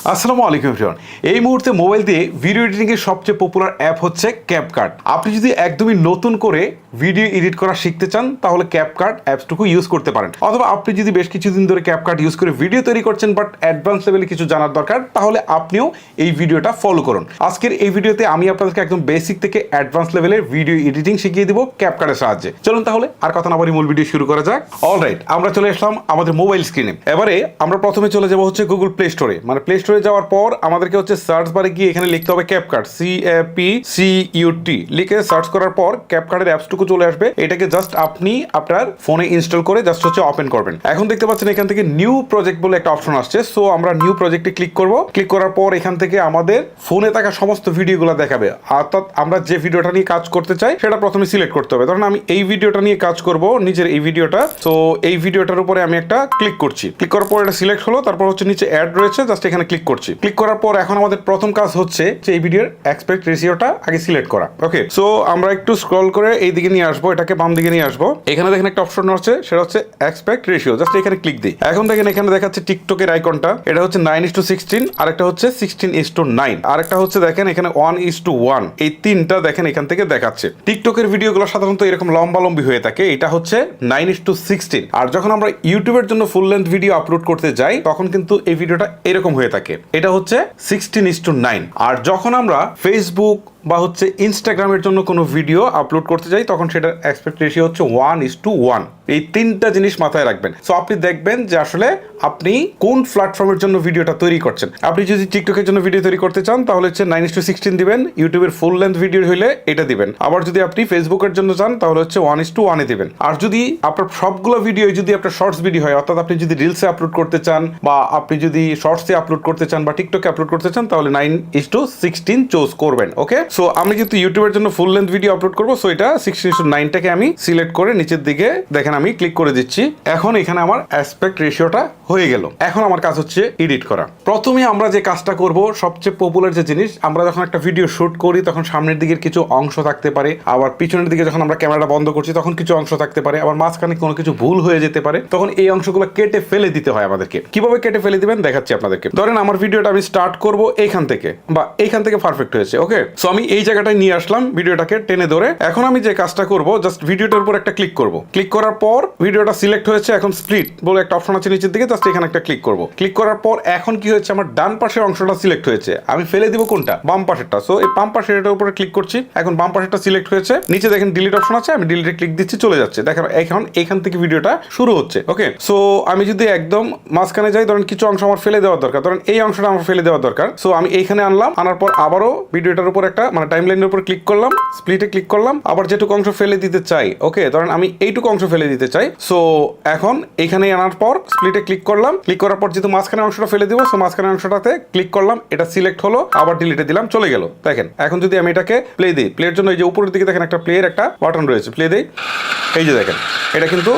আসসালামু আলাইকুম এভরিওয়ান। এই মুহূর্তে মোবাইল দিয়ে ভিডিও এডিটিং এর সবচেয়ে পপুলার অ্যাপ হচ্ছে ক্যাপকাট। আপনি যদি একদমই নতুন করে ভিডিও এডিট করা শিখতে চান তাহলে ক্যাপকাট অ্যাপসটুকু ইউজ করতে পারেন, অথবা আপনি যদি বেশ কিছুদিন ধরে ক্যাপকাট ইউজ করে ভিডিও তৈরি করছেন বাট অ্যাডভান্স লেভেলে কিছু জানার দরকার, তাহলে আপনিও এই ভিডিওটা ফলো করুন। আজকের এই ভিডিওতে আমি আপনাদেরকে একদম বেসিক থেকে অ্যাডভান্স লেভেলের ভিডিও এডিটিং শিখিয়ে দিব ক্যাপকাটের সাহায্যে। চলুন তাহলে আর কথা না বলে মূল ভিডিও শুরু করা যাক। অলরাইট, আমরা চলে আসলাম আমাদের মোবাইল স্ক্রিনে। এবারে আমরা প্রথমে চলে যাব হচ্ছে গুগল প্লে স্টোরে। মানে প্লে স্টোরে যাওয়ার পর আমাদেরকে হচ্ছে সার্চ বারে গিয়ে এখানে লিখতে হবে ক্যাপকাট, CAPCUT লিখে সার্চ করার পর ক্যাপকাটের অ্যাপসটুকু চলে আসবে। এটাকে জাস্ট আপনি আপনার ফোনে ইনস্টল করে জাস্ট হচ্ছে ওপেন করবেন। এখন দেখতে পাচ্ছেন এখান থেকে নিউ প্রজেক্ট বলে একটা অপশন আসছে। সো আমরা নিউ প্রজেক্টে ক্লিক করব। ক্লিক করার পর এখান থেকে আমাদের ফোনে থাকা সমস্ত ভিডিওগুলো দেখাবে, অর্থাৎ আমরা যে ভিডিওটা নিয়ে কাজ করতে চাই সেটা প্রথমে সিলেক্ট করতে হবে। ধরুন আমি এই ভিডিওটা নিয়ে কাজ করব, নিজের এই ভিডিওটা। সো এই ভিডিওটার উপরে আমি একটা ক্লিক করছি। ক্লিক করার পর এটা সিলেক্ট হলো, তারপর হচ্ছে নিচে অ্যাড রয়েছে, জাস্ট এখানে ক্লিক করছি। ক্লিক করার পর এখন আমাদের প্রথম কাজ হচ্ছে যে এই ভিডিওর অ্যাসপেক্ট রেশিওটা আগে সিলেক্ট করা। ওকে, সো আমরা একটু স্ক্রল করে এই দিকে নিয়ে আসবো, এটাকে বাম দিকে নিয়ে আসবো। এখানে দেখেন একটা অপশন আছে, সেটা হচ্ছে অ্যাসপেক্ট রেশিও, জাস্ট এখানে ক্লিক দিই। এখন দেখেন এখানে দেখাচ্ছে টিকটকের আইকনটা, এটা হচ্ছে 9:16, আরেকটা হচ্ছে 16:9, আরেকটা হচ্ছে দেখেন এখানে 1:1। এই তিনটা দেখেন এখান থেকে দেখাচ্ছে। টিকটকের ভিডিওগুলো সাধারণত এরকম লম্বালম্বি হয়ে থাকে, এটা হচ্ছে 9:16। আর যখন আমরা ইউটিউবের জন্য ফুল লেন্থ ভিডিও আপলোড করতে যাই তখন কিন্তু এই ভিডিওটা এরকম হয়ে থাকে, এটা হচ্ছে 16:9। আর যখন আমরা ফেসবুক বা হচ্ছে ইনস্টাগ্রামের জন্য কোনো ভিডিও আপলোড করতে যাই তখন সেটার অ্যাসপেক্ট রেশিও হচ্ছে 1:1। এই তিনটা জিনিস মাথায় রাখবেন। সো আপনি দেখবেন যে আসলে আপনি কোন প্ল্যাটফর্মের জন্য ভিডিওটা তৈরি করছেন। আপনি যদি টিকটকের জন্য ভিডিও তৈরি করতে চান তাহলে হচ্ছে 9:16 দিবেন, ইউটিউবের ফুল লেন্থ ভিডিও হইলে এটা দিবেন। আবার যদি আপনি ফেসবুকের জন্য চান তাহলে হচ্ছে 1:1 দিবেন। আর যদি আপনার সবগুলো ভিডিও যদি আপনার শর্টস ভিডিও হয়, অর্থাৎ আপনি যদি রিলসে আপলোড করতে চান বা আপনি যদি শর্টসে আপলোড করতে চান বা টিকটকে আপলোড করতে চান তাহলে 9:16 চুজ করবেন। ওকে, সো আমি যেহেতু ইউটিউবের জন্য ফুল লেন্থ ভিডিও আপলোড করবো, সো এটা 16:9টাকে আমি সিলেক্ট করে নিচের দিকে দেখেন আমি ক্লিক করে দিচ্ছি। এখন এখানে আমার অ্যাসপেক্ট রেশিওটা হয়ে গেল। এখন আমার কাজ হচ্ছে এডিট করা। প্রথমে আমরা যে কাজটা করব, সবচেয়ে পপুলার যে জিনিস, আমরা যখন একটা ভিডিও শুট করি তখন সামনের দিকের কিছু অংশ থাকতে পারে, আবার পিছনের দিকে যখন আমরা ক্যামেরাটা বন্ধ করছি তখন কিছু অংশ থাকতে পারে, আবার মাঝখানে কোনো কিছু ভুল হয়ে যেতে পারে, তখন এই অংশগুলো কেটে ফেলে দিতে হয় আমাদেরকে। কিভাবে কেটে ফেলে দিবেন দেখাচ্ছি আপনাদেরকে। ধরেন আমার ভিডিওটা আমি স্টার্ট করব এইখান থেকে, বা এইখান থেকে পারফেক্ট হয়েছে। ওকে, সো আমি এই জায়গাটায় নিয়ে আসলাম ভিডিওটাকে টেনে ধরে। এখন আমি যে কাজটা করব, জাস্ট ভিডিওটার উপর একটা ক্লিক করব। ক্লিক করার পর ভিডিওটা সিলেক্ট হয়েছে, এখন স্প্লিট বলে একটা অপশন আছে নিচের দিকে, জাস্ট এখানে একটা ক্লিক করব। ক্লিক করার পর এখন কি হয়েছে, আমার ডান পাশের অংশটা সিলেক্ট হয়েছে, আমি ফেলে দিব কোনটা, বাম পাশেরটা। সো এই বাম পাশের উপরে ক্লিক করছি, এখন বাম পাশেরটা সিলেক্ট হয়েছে, নিচে দেখেন ডিলিট অপশন আছে, আমি ডিলিটে ক্লিক দিচ্ছি, চলে যাচ্ছে। দেখেন এখন এখান থেকে ভিডিওটা শুরু হচ্ছে। ওকে, সো আমি যদি একদম মাঝখানে যাই, ধরেন কিছু অংশ আমার ফেলে দেওয়ার দরকার, ধরেন এই অংশটা আমার ফেলে দেওয়ার দরকার। সো আমি এইখানে আনলাম, আনার পর আবারও ভিডিওটার উপর একটা মানে টাইমলাইনের উপর ক্লিক করলাম, স্প্লিটে ক্লিক করলাম, আবার যেটুকু অংশ ফেলে দিতে চাই, ওকে ধরেন আমি এইটুকু অংশ ফেলে দিতে চাই। সো এখন এখানে আনার পর স্প্লিটে ক্লিক করলাম, ক্লিক করার পর যেহেতু মাঝখানে অংশটা ফেলে দিব, সো মাঝখানে অংশটাতে ক্লিক করলাম, এটা সিলেক্ট হলো, আবার ডিলিটে দিলাম, চলে গেল। দেখেন এখন যদি আমি এটাকে প্লে দিই, প্লের জন্য এই যে উপরের দিকে দেখেন একটা প্লের একটা বাটন রয়েছে, প্লে দেই, এই যে দেখেন এটা কিন্তু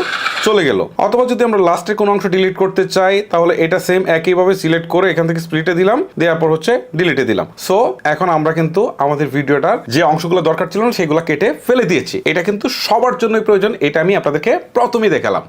চলে গেল। অথবা যদি আমরা লাস্টে কোনো অংশ ডিলিট করতে চাই তাহলে এটা সেম একইভাবে সিলেক্ট করে এখান থেকে স্প্লিটে দিলাম, দেওয়ার পর হচ্ছে ডিলিটে দিলাম। সো এখন আমরা কিন্তু আমাদের ভিডিওটার যে অংশগুলো দরকার ছিল না সেগুলো কেটে ফেলে দিয়েছি। এটা কিন্তু সবার জন্যই প্রয়োজন, এটা আমি আপনাদেরকে প্রথমেই দেখালাম।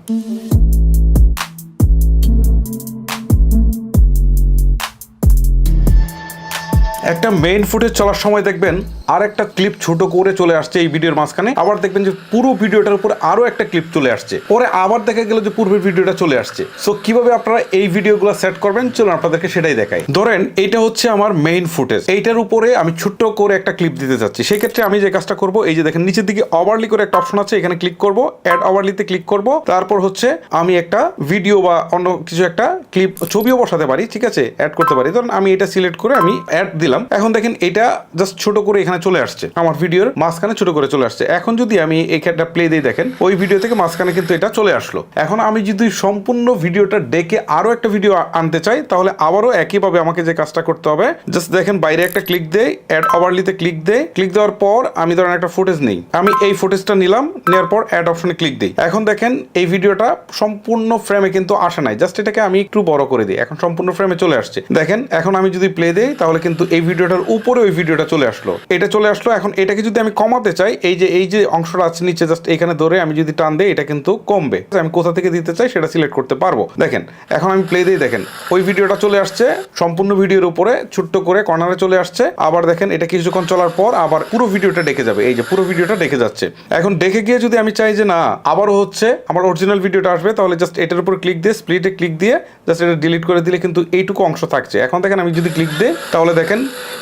একটা মেইন ফুটেজ চলার সময় দেখবেন আর একটা ক্লিপ ছোট করে চলে আসছে এই ভিডিওর মাঝখানে, আবার দেখবেন যে পুরো ভিডিওটার উপর আরো একটা ক্লিপ চলে আসছে, পরে আবার দেখা গেল যে পূর্বের ভিডিওটা চলে আসছে। সো কিভাবে আপনারা এই ভিডিওগুলো সেট করবেন চলুন আপনাদেরকে সেটাই দেখাই। ধরেন এইটা হচ্ছে আমার মেইন ফুটেজ, এইটার উপরে আমি ছোট্ট করে একটা ক্লিপ দিতে চাচ্ছি। সেই ক্ষেত্রে আমি যে কাজটা করব, এই যে দেখেন নিচের দিকে ওভারলি করে একটা অপশন আছে, এখানে ক্লিক করব, অ্যাড ওভারলিতে ক্লিক করব, তারপর হচ্ছে আমি একটা ভিডিও বা অন্য কিছু একটা ক্লিপ ছবিও বসাতে পারি, ঠিক আছে, অ্যাড করতে পারি। ধরুন আমি এটা সিলেক্ট করে আমি অ্যাড দিলাম। এখন দেখেন এটা জাস্ট ছোট করে এখানে চলে আসছে, আমার ভিডিওর মাঝখানে ছোট করে চলে আসছে। এখন যদি আমি এইখানটা প্লে দিই, দেখেন ওই ভিডিও থেকে মাঝখানে কিন্তু এটা চলে আসলো। এখন আমি যদি সম্পূর্ণ ভিডিওটা ডেকে আরো একটা ভিডিও আনতে চাই তাহলে আবারও একইভাবে আমাকে যে কাজটা করতে হবে, জাস্ট দেখেন বাইরে একটা ক্লিক দেই, অ্যাড ওভারলিতে ক্লিক দেই, ক্লিক দেওয়ার পর আমি ধরেন একটা ফুটেজ নেই, আমি এই ফুটেজটা নিলাম, নেওয়ার পর অ্যাড অপশনে ক্লিক দিই। এখন দেখেন এই ভিডিওটা সম্পূর্ণ ফ্রেমে কিন্তু আসে নাই, জাস্ট এটাকে আমি একটু বড় করে দিই, এখন সম্পূর্ণ ফ্রেমে চলে আসছে। দেখেন এখন আমি যদি প্লে দেই তাহলে কিন্তু এই ভিডিওটার উপরে ওই ভিডিওটা চলে আসলো। এটা চলে আসলো। এখন এটাকে যদি আমি কমাতে চাই, এই যে অংশটা আছে নিচে জাস্ট এখানে ধরে আমি যদি টান দিই এটা কিন্তু কমবে। আমি কোথা থেকে দিতে চাই সেটা সিলেক্ট করতে পারবো। দেখেন এখন আমি প্লে দিই, দেখেন ওই ভিডিওটা চলে আসছে সম্পূর্ণ ভিডিওর উপরে ছোট্ট করে কর্নারে চলে আসছে। আবার দেখেন এটা কিছুক্ষণ চলার পর আবার পুরো ভিডিওটা ডেকে যাবে, এই যে পুরো ভিডিওটা ডেকে যাচ্ছে। এখন ডেকে গিয়ে যদি আমি চাই যে না আবারও হচ্ছে আমার অরিজিনাল ভিডিওটা আসবে, তাহলে জাস্ট এটার উপর ক্লিক দিয়ে স্প্লিটে ক্লিক দিয়ে জাস্ট এটা ডিলিট করে দিলে কিন্তু এইটুকু অংশ থাকছে। এখন দেখেন আমি যদি ক্লিক দিই তাহলে দেখেন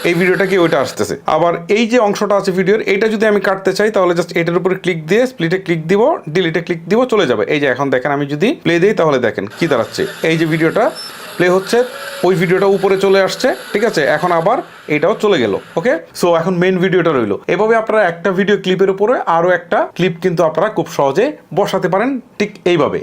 এই ভিডিওটা কি ওইটা আসতেছে। আবার এই যে অংশটা আছে ভিডিওর এইটা যদি আমি কাটতে চাই তাহলে জাস্ট এটার উপরে ক্লিক দিয়ে স্প্লিটে ক্লিক দিব, ডিলিটে ক্লিক দিব, চলে যাবে। এই যে এখন দেখেন আমি যদি প্লে দিই তাহলে দেখেন কি দাঁড়াচ্ছে, এই যে ভিডিওটা প্লে হচ্ছে ওই ভিডিওটা উপরে চলে আসছে, ঠিক আছে। এখন আবার এটাও চলে গেল। ওকে, সো এখন মেইন ভিডিওটা রইলো। এভাবে আপনারা একটা ভিডিও ক্লিপের উপরে আরো একটা ক্লিপ কিন্তু আপনারা খুব সহজে বসাতে পারেন, ঠিক এইভাবে।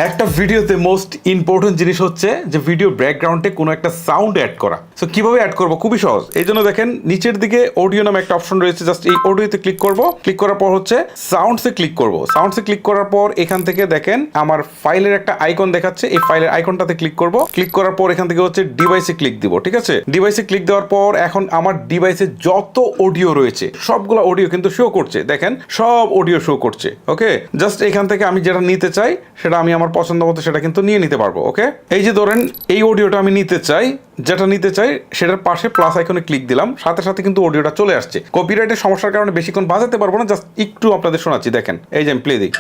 একটা ভিডিওতে মোস্ট ইম্পর্টেন্ট জিনিস হচ্ছে যে ভিডিও ব্যাকগ্রাউন্ডে কোনো একটা সাউন্ড অ্যাড করা। সো কিভাবে অ্যাড করবো, খুবই সহজ। এই জন্য দেখেন নিচের দিকে অডিও নামে একটা অপশন রয়েছে, জাস্ট এই অডিওতে ক্লিক করব। ক্লিক করার পর হচ্ছে সাউন্ডসে ক্লিক করব। সাউন্ডসে ক্লিক করার পর এখান থেকে দেখেন আমার ফাইলের একটা আইকন দেখাচ্ছে, এই ফাইলের আইকনটাতে ক্লিক করব। ক্লিক করার পর এখান থেকে হচ্ছে ডিভাইসে ক্লিক দিব, ঠিক আছে। ডিভাইসে ক্লিক দেওয়ার পর এখন আমার ডিভাইসে যত অডিও রয়েছে সবগুলো অডিও কিন্তু শো করছে, দেখেন সব অডিও শো করছে। ওকে, জাস্ট এখান থেকে আমি যেটা নিতে চাই সেটা আমি আমার পছন্দ মতো সেটা কিন্তু নিয়ে নিতে পারবো। ওকে, এই যে ধরেন এই অডিওটা আমি নিতে চাই, যেটা নিতে চাই সেটার পাশে প্লাস আইকনে ক্লিক দিলাম, সাথে সাথে কিন্তু অডিওটা চলে আসছে। কপিরাইটের সমস্যার কারণে বেশিক্ষণ বাজাতে পারবো না, জাস্ট একটু আপনাদের শোনাচ্ছি। দেখেন এই যে আমি প্লে দিই,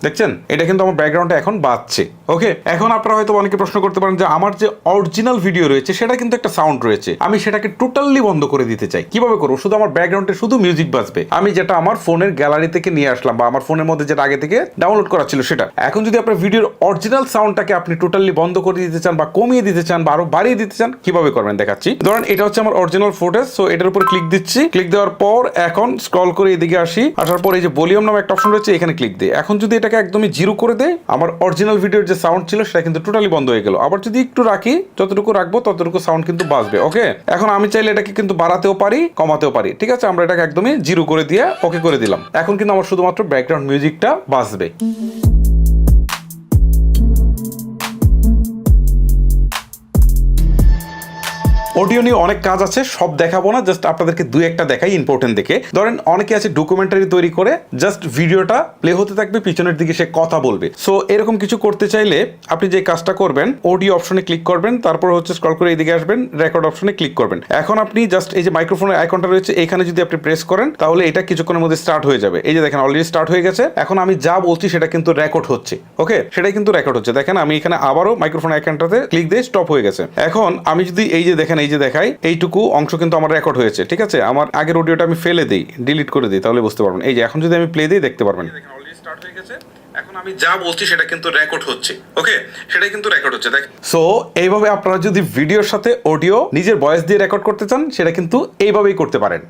দেখছেন এটা কিন্তু আমার ব্যাকগ্রাউন্ডে এখন বাজছে। ওকে, এখন আপনারা হয়তো অনেকে প্রশ্ন করতে পারেন যে আমার যে অরিজিনাল ভিডিও রয়েছে সেটা কিন্তু একটা সাউন্ড রয়েছে, আমি সেটাকে টোটালি বন্ধ করে দিতে চাই, কিভাবে করবো? শুধু আমার ব্যাকগ্রাউন্ডে শুধু মিউজিক বাজবে, আমি যেটা আমার ফোনের গ্যালারি থেকে নিয়ে আসলাম বা আমার ফোনের মধ্যে যেটা আগে থেকে ডাউনলোড করা ছিল সেটা। এখন যদি আপনার ভিডিওর অরিজিনাল সাউন্ডটাকে আপনি টোটালি বন্ধ করে দিতে চান বা কমিয়ে দিতে চান বা আরো বাড়িয়ে দিতে চান, কিভাবে করবেন দেখাচ্ছি। ধরেন এটা হচ্ছে আমার অরিজিনাল ফুটেজ, সো এটার উপর ক্লিক দিচ্ছি। ক্লিক দেওয়ার পর এখন স্ক্রল করে এদিকে আসি, আসার পর এই যে ভলিউম নামে একটা অপশন রয়েছে, এখানে ক্লিক দিই। এখন যদি এটাকে একদমই জিরো করে দেয়, আমার অরিজিনাল ভিডিওর যে সাউন্ড ছিল সেটা কিন্তু টোটালি বন্ধ হয়ে গেল। আবার যদি একটু রাখি, যতটুকু রাখবো ততটুকু সাউন্ড কিন্তু বাজবে। ওকে, এখন আমি চাইলে এটাকে কিন্তু বাড়াতেও পারি কমাতেও পারি, ঠিক আছে। আমরা এটাকে একদমই জিরো করে দিয়ে ওকে করে দিলাম। এখন কিন্তু আমার শুধুমাত্র ব্যাকগ্রাউন্ড মিউজিকটা বাজবে। অডিও নিয়ে অনেক কাজ আছে, সব দেখাবো না, জাস্ট আপনাদেরকে দুই একটা দেখাই ইম্পর্টেন্ট দেখে। ধরেন অনেকে আছে ডকুমেন্টারি তৈরি করে জাস্ট ভিডিওটা প্লে হতে থাকবে, পিছনের দিকে সে কথা বলবে। সো এরকম কিছু করতে চাইলে আপনি যে কাজটা করবেন, অডিও অপশনে ক্লিক করবেন, তারপর হচ্ছে স্ক্রল করে এইদিকে আসবেন, রেকর্ড অপশনে ক্লিক করবেন। এখন আপনি জাস্ট এই যে মাইক্রোফোনের আইকনটা রয়েছে এখানে যদি আপনি প্রেস করেন তাহলে এটা কিছুক্ষণের মধ্যে স্টার্ট হয়ে যাবে। এই যে দেখেন অলরেডি স্টার্ট হয়ে গেছে। এখন আমি যা বলছি সেটা কিন্তু রেকর্ড হচ্ছে। ওকে, সেটাই কিন্তু রেকর্ড হচ্ছে। দেখেন আমি এখানে আবারও মাইক্রোফোন আইকনটাতে ক্লিক দিয়ে স্টপ হয়ে গেছে। এখন আমি যদি এই যে দেখেন এই যে দেখাই এইটুকু অংশ কিন্তু আমার রেকর্ড হয়েছে, ঠিক আছে। আমার আগের অডিওটা আমি ফেলে দিই, ডিলিট করে দিই, তাহলে বুঝতে পারবেন। এই যে এখন যদি আমি প্লে দিই দেখতে পারবেন অলরেডি স্টার্ট হয়ে গেছে। এখন আমি যা বলছি সেটা কিন্তু রেকর্ড হচ্ছে। ওকে, সেটাই কিন্তু রেকর্ড হচ্ছে। দেখ, সো এইভাবে আপনারা যদি ভিডিওর সাথে অডিও নিজের ভয়েস দিয়ে রেকর্ড করতে চান সেটা কিন্তু এইভাবেই করতে পারেন।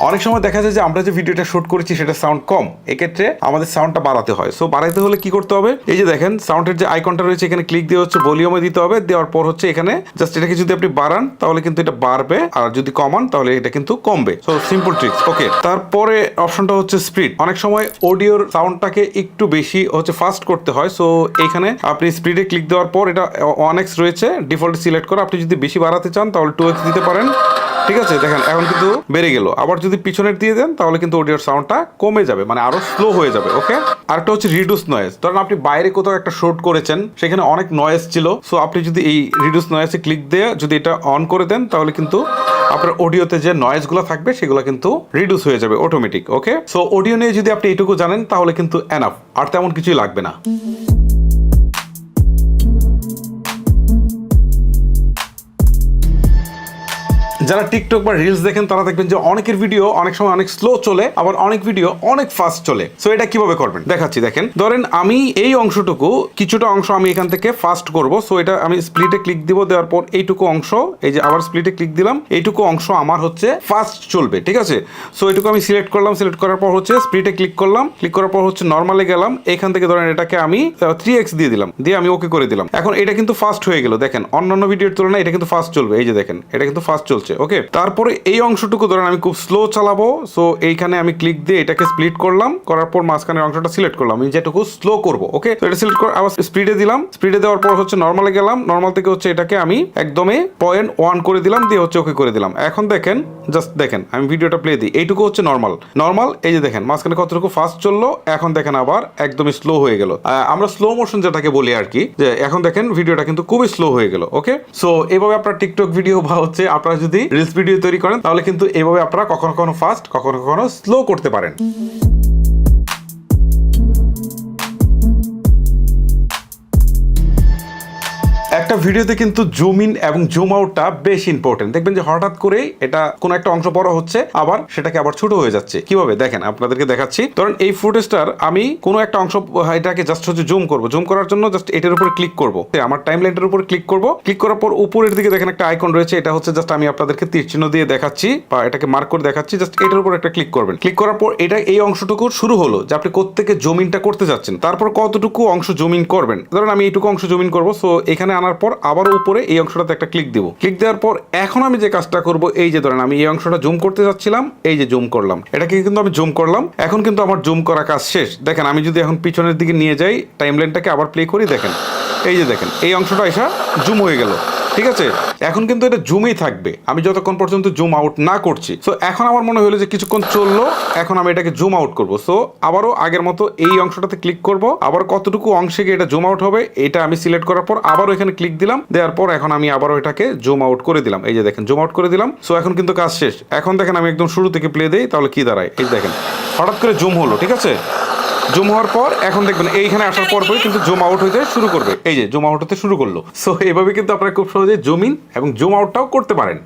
অনেক সময় দেখা যায় যে আমরা যে ভিডিওটা শুট করেছি সেটা সাউন্ড কম, এক্ষেত্রে আমাদের সাউন্ডটা বাড়াতে হয়। সো বাড়াইতে হলে কি করতে হবে, এই যে দেখেন সাউন্ডের যে আইকনটা রয়েছে এখানে ক্লিক দিয়ে হচ্ছে ভলিউমে দিতে হবে। দেওয়ার পর হচ্ছে এখানে জাস্ট এটাকে যদি আপনি বাড়ান তাহলে কিন্তু এটা বাড়বে, আর যদি কমান তাহলে এটা কিন্তু কমবে। So simple tricks. ওকে, তারপরে অপশনটা হচ্ছে স্পিড। অনেক সময় অডিওর সাউন্ডটাকে একটু বেশি হচ্ছে ফাস্ট করতে হয়। সো এখানে আপনি স্পিডে ক্লিক দেওয়ার পর এটা 1x রয়েছে ডিফল্ট সিলেক্ট করা, আপনি যদি বেশি বাড়াতে চান তাহলে 2x দিতে পারেন, ঠিক আছে। দেখেন এখন কিন্তু বেড়ে গেল। আবার যদি পিছনের দিয়ে দেন তাহলে কিন্তু অডিওর সাউন্ডটা কমে যাবে, মানে আরো স্লো হয়ে যাবে। ওকে, আরেকটা হচ্ছে রিডিউস নয়েজ। ধরেন আপনি বাইরে কোথাও একটা শুট করেছেন, সেখানে অনেক নয়েজ ছিল, সো আপনি যদি এই রিডিউস নয়েজে ক্লিক দিয়ে যদি এটা অন করে দেন তাহলে কিন্তু আপনার অডিওতে যে নয়েজগুলো থাকবে সেগুলো কিন্তু রিডিউস হয়ে যাবে অটোমেটিক। ওকে, সো অডিও নিয়ে যদি আপনি এইটুকু জানেন তাহলে কিন্তু এনাফ, আর তেমন কিছুই লাগবে না। যারা টিকটক বা রিলস দেখেন তারা দেখবেন যে অনেকের ভিডিও অনেক সময় অনেক স্লো চলে, আবার অনেক ভিডিও অনেক ফাস্ট চলে। সো এটা কিভাবে করবেন দেখাচ্ছি। দেখেন ধরেন আমি এই অংশটুকু কিছুটা অংশ আমি এখান থেকে ফাস্ট করব। সো এটা আমি স্প্লিটে ক্লিক দিব, দেওয়ার পর এইটুকু অংশ, এই যে আবার স্প্লিটে ক্লিক দিলাম, এইটুকু অংশ আমার হচ্ছে ফাস্ট চলবে, ঠিক আছে। সো এইটুকু আমি সিলেক্ট করলাম, সিলেক্ট করার পর হচ্ছে স্প্লিটে ক্লিক করলাম, ক্লিক করার পর হচ্ছে নর্মালে গেলাম, এখান থেকে ধরেন এটাকে আমি 3x দিয়ে দিলাম, দিয়ে আমি ওকে করে দিলাম। এখন এটা কিন্তু ফাস্ট হয়ে গেল। দেখেন অন্যান্য ভিডিওর তুলনায় এটা কিন্তু ফাস্ট চলবে, এই যে দেখেন এটা কিন্তু ফাস্ট চলছে। ওকে, তারপরে এই অংশটুকু ধরেন আমি খুব স্লো চালাবো। সো এইখানে আমি ক্লিক দিয়ে এটাকে স্প্লিট করলাম, করার পর মাঝখানের অংশটা সিলেক্ট করলাম, আমি যেটুকু স্লো করবো। ওকে, তো এটা সিলেক্ট করে আবার স্পিডে দিলাম, স্পিডে দেওয়ার পর হচ্ছে নর্মালে গেলাম, নর্মাল থেকে হচ্ছে এটাকে আমি একদমই 0.1 করে দিলাম, দিয়ে হচ্ছে ওকে করে দিলাম। এখন দেখেন, জাস্ট দেখেন আমি ভিডিওটা প্লে দিই, এইটুকু হচ্ছে নর্মাল। এই যে দেখেন মাঝখানে কতটুকু ফাস্ট চললো, এখন দেখেন আবার একদমই স্লো হয়ে গেল। আমরা স্লো মোশন যেটাকে বলি আর কি, যে এখন দেখেন ভিডিওটা কিন্তু খুবই স্লো হয়ে গেল। ওকে, সো এভাবে আপনার টিকটক ভিডিও বা হচ্ছে আপনারা যদি রিলস ভিডিও তৈরি করেন তাহলে কিন্তু এভাবে আপনারা কখনো কখনো ফাস্ট কখনো কখনো স্লো করতে পারেন। একটা ভিডিওতে কিন্তু জুম ইন এবং জুম আউটটা বেশ ইম্পর্টেন্ট। দেখবেন যে হঠাৎ করেই এটা কোনো একটা অংশ বড় হচ্ছে, আবার সেটাকে আবার ছোট হয়ে যাচ্ছে। কিভাবে দেখেন আপনাদেরকে দেখাচ্ছি। ধরেন এই ফুটেজটার আমি কোনো একটা অংশ এটাকে জাস্ট হচ্ছে জুম করব, জুম করার জন্য জাস্ট এটার উপরে ক্লিক করব, আমার টাইম লাইনটার উপরে ক্লিক করব, ক্লিক করার পর উপরের দিকে দেখেন একটা আইকন রয়েছে, এটা হচ্ছে জাস্ট আমি আপনাদেরকে তীর চিহ্ন দিয়ে দেখাচ্ছি বা এটাকে মার্ক করে দেখাচ্ছি, জাস্ট এটার উপর একটা ক্লিক করবেন। ক্লিক করার পর এটা এই অংশটুকু শুরু হলো যে আপনি কোত্থেকে জুম ইনটা করতে যাচ্ছেন, তারপর কতটুকু অংশ জুম ইন করবেন। ধরেন আমি এইটুকু অংশ জুম ইন করবো, সো এখানে আনার পর আবার উপরে এই অংশটাতে একটা ক্লিক দিব। ক্লিক দেওয়ার পর এখন আমি যে কাজটা করব, এই যে ধরেন আমি এই অংশটা জুম করতে যাচ্ছিলাম, এই যে জুম করলাম, এটাকে কিন্তু আমি জুম করলাম। এখন কিন্তু আমার জুম করা কাজ শেষ। দেখেন আমি যদি এখন পিছনের দিকে নিয়ে যাই, টাইমলাইনটাকে আবার প্লে করি, দেখেন এই যে দেখেন এই অংশটা এসে জুম হয়ে গেল। ঠিক আছে, এখন কিন্তু এটা জুমেই থাকবে আমি যতক্ষণ পর্যন্ত জুম আউট না করছি। সো এখন আমার মনে হলো যে কিছুক্ষণ চললো, এখন আমি এটাকে জুম আউট করবো। সো আবারও আগের মতো এই অংশটাতে ক্লিক করব, আবার কতটুকু অংশে গিয়ে এটা জুম আউট হবে এটা আমি সিলেক্ট করার পর আবারও এখানে ক্লিক দিলাম, দেওয়ার পর এখন আমি আবারও এটাকে জুম আউট করে দিলাম। এই যে দেখেন জুম আউট করে দিলাম। সো এখন কিন্তু কাজ শেষ। এখন দেখেন আমি একদম শুরু থেকে প্লে দেই, তাহলে কি দাঁড়ায়, এই দেখেন হঠাৎ করে জুম হলো। ঠিক আছে, জুম হওয়ার পর এখন দেখবেন এইখানে আসার পরই কিন্তু জুম আউট হইতে শুরু করবে, এই যে জুম আউট হতে শুরু করলো। সো এভাবে কিন্তু আপনারা খুব সহজে জুম ইন এবং জুম আউটটাও করতে পারেন।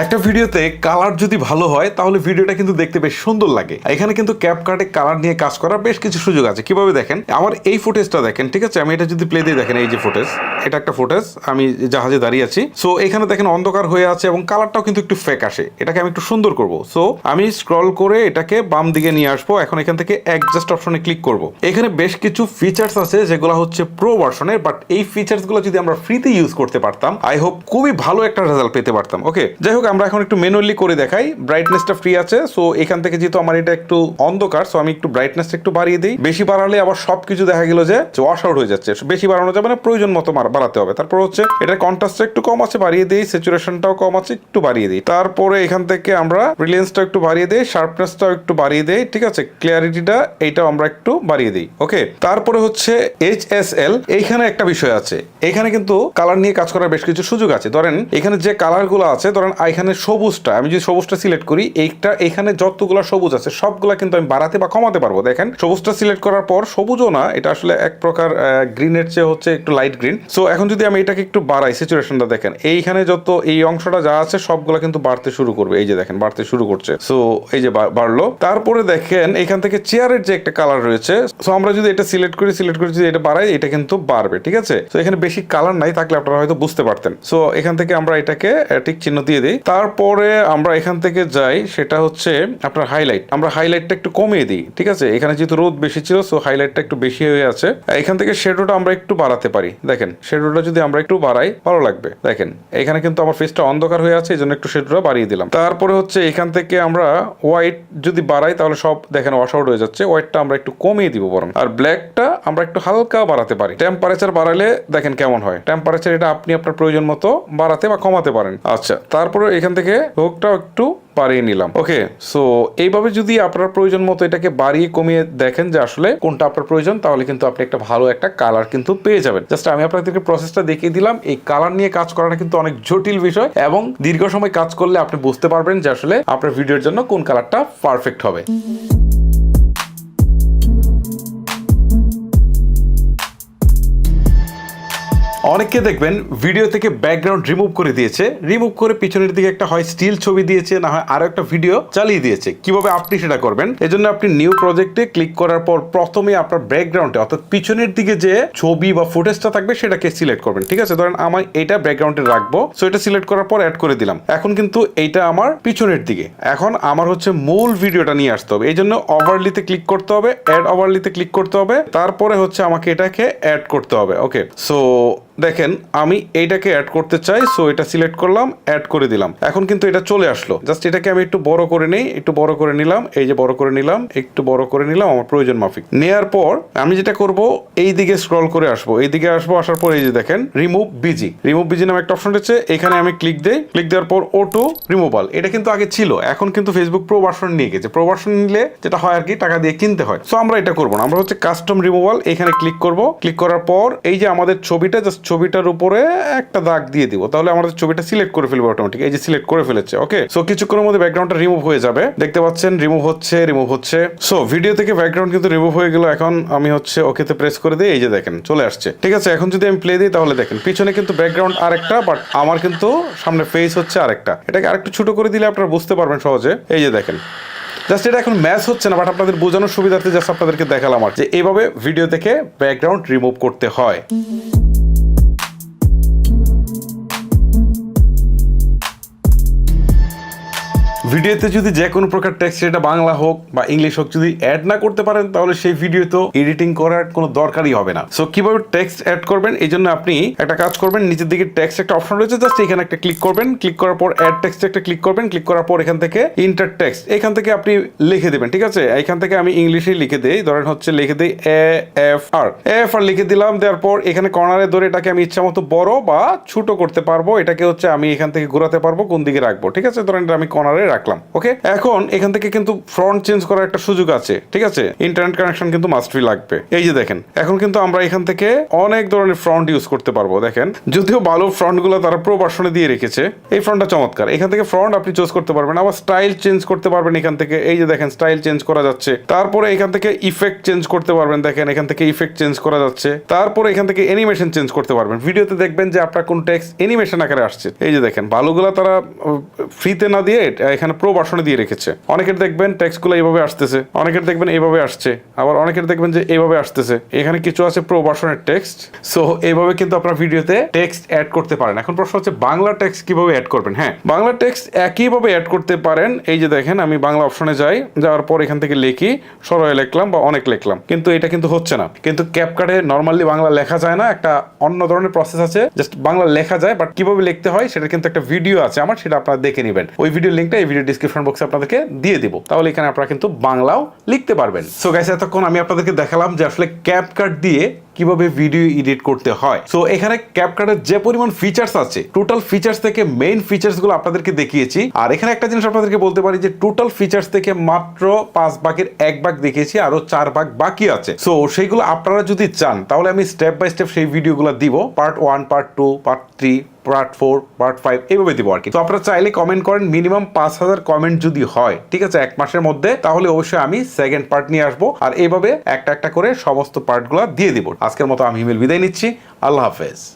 একটা ভিডিওতে কালার যদি ভালো হয় তাহলে ভিডিওটা কিন্তু দেখতে বেশ সুন্দর লাগে। এখানে কিন্তু ক্যাপকাটে কালার নিয়ে কাজ করার বেশ কিছু সুযোগ আছে। কিভাবে দেখেন, আমার এই ফুটেজটা দেখেন, ঠিক আছে, আমি এটা যদি প্লে দিয়ে দেখেন, এই যে ফুটেজ, এটা একটা ফুটেজ, আমি জাহাজে দাঁড়িয়ে আছি। সো এখানে দেখেন অন্ধকার হয়ে আছে এবং কালারটাও কিন্তু একটু ফেক আসে, এটাকে আমি একটু সুন্দর করব। সো আমি স্ক্রল করে এটাকে বাম দিকে নিয়ে আসবো। এখন এখান থেকে অ্যাডজাস্ট অপশনে ক্লিক করব। এখানে বেশ কিছু ফিচার্স আছে যেগুলো হচ্ছে প্রো ভার্সনের, বাট এই ফিচার্সগুলো যদি আমরা ফ্রিতে ইউজ করতে পারতাম, আই হোপ খুবই ভালো একটা রেজাল্ট পেতে পারতাম। ওকে, যাই হোক আমরা এখন একটু ম্যানুয়ালি করে দেখাই। ব্রাইটনেসটা ফ্রি আছে। সো এখান থেকে যেহেতু আমার এটা একটু অন্ধকার, সো আমি একটু ব্রাইটনেসটা একটু বাড়িয়ে দিই। বেশি বাড়ালে আবার সবকিছু দেখা গেল যে ওয়াশ আউট হয়ে যাচ্ছে। বেশি বাড়ানো যাবে না, প্রয়োজন মতো বাড়াতে হবে। তারপর হচ্ছে এটার কন্ট্রাস্টটা একটু কম আছে, বাড়িয়ে দিই। স্যাচুরেশনটাও কম আছে, একটু বাড়িয়ে দিই। তারপরে এখান থেকে আমরা ব্রিলিয়েন্সটা একটু বাড়িয়ে দিই, শার্পনেসটাও একটু বাড়িয়ে দিই। ঠিক আছে, ক্লিয়ারিটিটা এইটাও আমরা একটু বাড়িয়ে দিই। ওকে, তারপরে হচ্ছে HSL, এইখানে একটা বিষয় আছে। এখানে কিন্তু কালার নিয়ে কাজ করার বেশ কিছু সুযোগ আছে। ধরেন এখানে যে কালারগুলো আছে, ধরেন এখানে সবুজটা, আমি যদি সবুজটা সিলেক্ট করি, এইটা এখানে যতগুলো সবুজ আছে সবগুলা কিন্তু আমি বাড়াতে বা কমাতে পারবো। দেখেন সবুজটা সিলেক্ট করার পর, সবুজও না, এটা আসলে এক প্রকার গ্রিনের চেয়ে হচ্ছে একটু লাইট গ্রিন। সো এখন যদি আমি এটাকে একটু বাড়াই, স্যাচুরেশনটা দেখেন, এইখানে যত এই অংশটা যা আছে সবগুলা কিন্তু বাড়তে শুরু করবে। এই যে দেখেন বাড়তে শুরু করছে। সো এই যে বাড়লো। তারপরে দেখেন এখান থেকে চেয়ারের যে একটা কালার রয়েছে, সো আমরা যদি এটা সিলেক্ট করি যদি এটা বাড়াই, এটা কিন্তু বাড়বে। ঠিক আছে, তো এখানে বেশি কালার নাই, থাকলে আপনারা হয়তো বুঝতে পারতেন। সো এখান থেকে আমরা এটাকে টিক চিহ্ন দিয়ে দিই। তারপরে আমরা এখান থেকে যাই, সেটা হচ্ছে আপনার হাইলাইট। আমরা হাইলাইটটা একটু কমিয়ে দিই। ঠিক আছে, এখানে যেহেতু রোদ বেশি ছিল, সো হাইলাইটটা একটু বেশি হয়ে আছে। এখান থেকে শ্যাডোটা আমরা একটু বাড়াতে পারি। দেখেন শ্যাডোটা যদি আমরা একটু বাড়াই, ভালো লাগবে। দেখেন এখানে কিন্তু আমার ফেসটা অন্ধকার হয়ে আছে, এই জন্য একটু শ্যাডোটা বাড়িয়ে দিলাম। তারপরে হচ্ছে এখান থেকে আমরা হোয়াইট যদি বাড়াই, তাহলে সব দেখেন ওয়াশ আউট হয়ে যাচ্ছে। হোয়াইটটা আমরা একটু কমিয়ে দিব বরং, আর ব্ল্যাকটা আমরা একটু হালকা বাড়াতে পারি। টেম্পারেচার বাড়ালে দেখেন কেমন হয়। টেম্পারেচার এটা আপনি আপনার প্রয়োজন মতো বাড়াতে বা কমাতে পারেন। আচ্ছা, তারপরে এখান থেকে হোকটাও একটু বাড়িয়ে নিলাম। ওকে, সো এইভাবে যদি আপনার প্রয়োজন মতো এটাকে বাড়িয়ে কমিয়ে দেখেন যে আসলে কোনটা আপনার প্রয়োজন, তাহলে কিন্তু আপনি একটা ভালো একটা কালার কিন্তু পেয়ে যাবেন। জাস্ট আমি আপনাদেরকে প্রসেসটা দেখিয়ে দিলাম। এই কালার নিয়ে কাজ করাটা কিন্তু অনেক জটিল বিষয়, এবং দীর্ঘ সময় কাজ করলে আপনি বুঝতে পারবেন যে আসলে আপনার ভিডিওর জন্য কোন কালারটা পারফেক্ট হবে। অনেকে দেখবেন ভিডিও থেকে ব্যাকগ্রাউন্ড রিমুভ করে দিয়েছে, রিমুভ করে পিছনের দিকে একটা হয় স্টিল ছবি দিয়েছে, না হয় আরো একটা ভিডিও চালিয়ে দিয়েছে। কিভাবে আপনি সেটা করবেন, এজন্য আপনি নিউ প্রজেক্টে ক্লিক করার পর প্রথমে আপনার ব্যাকগ্রাউন্ডে অর্থাৎ পিছনের দিকে যে ছবি বা ফুটেজটা থাকবে সেটাকে সিলেক্ট করবেন। ঠিক আছে, ধরেন আমি এইটা ব্যাকগ্রাউন্ডে রাখবো, সো এটা সিলেক্ট করার পর অ্যাড করে দিলাম। এখন কিন্তু এইটা আমার পিছনের দিকে, এখন আমার হচ্ছে মূল ভিডিওটা নিয়ে আসতে হবে। এই জন্য ওভারলিতে ক্লিক করতে হবে, অ্যাড ওভারলিতে ক্লিক করতে হবে, তারপরে হচ্ছে আমাকে এটাকে অ্যাড করতে হবে। ওকে, সো দেখেন আমি এইটাকে অ্যাড করতে চাই, সো এটা সিলেক্ট করলাম, অ্যাড করে দিলাম। এখন কিন্তু এটা চলে আসলো। জাস্ট এটাকে আমি একটু বড় করে নেই, একটু বড় করে নিলাম, এই যে বড় করে নিলাম, একটু বড় করে নিলাম আমার প্রয়োজন মাফিক। নেয়ার পর আমি যেটা করব, এই দিকে স্ক্রল করে আসবো, এই দিকে আসবো, আসার পর এই যে দেখেন রিমুভ বিজি, রিমুভ বিজি নামে একটা অপশন রয়েছে, এখানে আমি ক্লিক দেই। ক্লিক দেওয়ার পর অটো রিমুভাল, এটা কিন্তু আগে ছিল, এখন কিন্তু ফেসবুক প্রো ভার্সন নিয়ে গেছে। প্রো ভার্সন নিলে যেটা হয় আর কি, টাকা দিয়ে কিনতে হয়। সো আমরা এটা করবো না, আমরা হচ্ছে কাস্টম রিমুভাল, এখানে ক্লিক করব। ক্লিক করার পর এই যে আমাদের ছবিটা, জাস্ট ছবিটার উপরে একটা দাগ দিয়ে দিব, তাহলে আমাদের ছবিটা সিলেক্ট করে ফেলবে অটোমেটিক। এই যে সিলেক্ট করে ফেলেছে। ওকে, সো কিছুক্ষণের মধ্যে ব্যাকগ্রাউন্ডটা রিমুভ হয়ে যাবে, দেখতে পাচ্ছেন রিমুভ হচ্ছে, রিমুভ হচ্ছে। সো ভিডিও থেকে ব্যাকগ্রাউন্ড কিন্তু রিমুভ হয়ে গেল। এখন আমি হচ্ছে ওকেতে প্রেস করে দিই, এই যে দেখেন চলে আসছে। ঠিক আছে, এখন যদি আমি প্লে দিই তাহলে দেখেন পিছনে কিন্তু ব্যাকগ্রাউন্ড আরেকটা, বাট আমার কিন্তু সামনে ফেস হচ্ছে আরেকটা। এটাকে আরেকটু ছোট করে দিলে আপনারা বুঝতে পারবেন সহজে। এই যে দেখেন, জাস্ট এটা এখন ম্যাচ হচ্ছে না, বাট আপনাদের বোঝানোর সুবিধার্থে জাস্ট আপনাদেরকে দেখালাম আর যে এইভাবে ভিডিও থেকে ব্যাকগ্রাউন্ড রিমুভ করতে হয়। ভিডিওতে যদি যে কোনো প্রকার টেক্সট, সেটা বাংলা হোক বা ইংলিশ হোক, যদি অ্যাড না করতে পারেন তাহলে সেই ভিডিও তো এডিটিং করার কোনো দরকারই হবে না। সো কিভাবে টেক্সট অ্যাড করবেন, এই জন্য আপনি একটা কাজ করবেন, নিচের দিকে টেক্সট একটা অপশন রয়েছে, জাস্ট এখানে একটা ক্লিক করবেন। ক্লিক করার পর অ্যাড টেক্সট একটা ক্লিক করবেন। ক্লিক করার পর এখান থেকে ইন্টার টেক্সট, এখান থেকে আপনি লিখে দেবেন। ঠিক আছে, এখান থেকে আমি ইংলিশেই লিখে দেই, ধরেন হচ্ছে লিখে দিই AFR, AFR লিখে দিলাম। দেওয়ার পর এখানে কর্নারে ধরে এটাকে আমি ইচ্ছা মতো বড় বা ছোট করতে পারবো। এটাকে হচ্ছে আমি এখান থেকে ঘোরাতে পারবো কোন দিকে রাখবো। ঠিক আছে, ধরেন আমি কর্নারে রাখলাম। ওকে, এখন এখান থেকে কিন্তু ফ্রন্ট চেঞ্জ করার একটা সুযোগ আছে। ঠিক আছে, ইন্টারনেট কানেকশন কিন্তু মাস্ট বি লাগবে। এই যে দেখেন, এখন কিন্তু আমরা এখান থেকে অনেক ধরনের ফ্রন্ট ইউজ করতে পারবো। দেখেন, যদিও ভালো ফ্রন্ট গুলো তারা প্রো ভার্সনে দিয়ে রেখেছে, এই ফ্রন্টটা চমৎকার। এখান থেকে ফ্রন্ট আপনি চুজ করতে পারবেন, আবার স্টাইল চেঞ্জ করতে পারবেন এখান থেকে। এই যে দেখেন স্টাইল চেঞ্জ করা যাচ্ছে। তারপরে এখান থেকে ইফেক্ট চেঞ্জ করতে পারবেন, দেখেন এখান থেকে ইফেক্ট চেঞ্জ করা যাচ্ছে। তারপরে এখান থেকে অ্যানিমেশন চেঞ্জ করতে পারবেন। ভিডিওতে দেখবেন যে আপনার কোন টেক্সট অ্যানিমেশন আকারে আসছে। এই যে দেখেন, ভালোগুলো তারা ফ্রিতে না দিয়ে এখানে প্রো ভার্সনে দিয়ে রেখেছে। অনেকের দেখবেন টেক্সটগুলো এইভাবে আসতেছে, অনেকের দেখবেন এইভাবে আসছে, আবার অনেকের দেখবেন যে এইভাবে আসতেছে। এখানে কিছু আছে প্রো ভার্সনের টেক্সট। সো এইভাবে কিন্তু আপনার ভিডিওতে টেক্সট অ্যাড করতে পারেন। এখন প্রশ্ন হচ্ছে বাংলা টেক্সট কিভাবে অ্যাড করবেন। হ্যাঁ, বাংলা টেক্সট একইভাবে অ্যাড করতে পারেন। এই যে দেখেন, আমি বাংলা অপশনে যাই, যাওয়ার পর এখান থেকে লিখি, সরয়ে লিখলাম বা অনেক লিখলাম, কিন্তু এটা কিন্তু হচ্ছে না। কিন্তু ক্যাপকাটে নর্মালি বাংলা লেখা যায় না, একটা অন্য ধরনের প্রসেস আছে, জাস্ট বাংলা লেখা যায়, বাট কিভাবে লিখতে হয় সেটা কিন্তু একটা ভিডিও আছে আমার, সেটা আপনারা দেখে নেবেন। ওই ভিডিও লিঙ্কটা এই ভিডিও ডিসক্রিপশন বক্সে আপনাদেরকে দিয়ে দিব, তাহলে এখানে আপনারা কিন্তু বাংলাও লিখতে পারবেন। সো গাইস, এতক্ষণ আমি আপনাদেরকে দেখালাম যে আসলে ক্যাপকাট দিয়ে কিভাবে ভিডিও এডিট করতে হয়। সো এখানে ক্যাপকাটের যে পরিমাণ ফিচার্স আছে, টোটাল ফিচার্স থেকে মেইন ফিচার্স গুলো আপনাদেরকে দেখিয়েছি। আর এখানে একটা জিনিস আপনাদেরকে বলতে পারি যে টোটাল ফিচার্স থেকে মাত্র 5 ভাগের 1 ভাগ দেখিয়েছি, আরো 4 ভাগ বাকি আছে। সো সেইগুলো আপনারা যদি চান তাহলে আমি স্টেপ বাই স্টেপ সেই ভিডিওগুলো দিব, part 1, part 2, part 3, part 4, part 5 এইভাবে দিব আর কি। তো আপনারা চাইলে কমেন্ট করেন, মিনিমাম 5000 কমেন্ট যদি হয়, ঠিক আছে, 1 মাসের মধ্যে, তাহলে অবশ্যই আমি সেকেন্ড পার্ট নিয়ে আসবো, আর এইভাবে একটা একটা করে সমস্ত পার্টগুলো দিয়ে দিব। আজকের মতো আমি হিমেল বিদায় নিচ্ছি। আল্লাহ হাফেজ।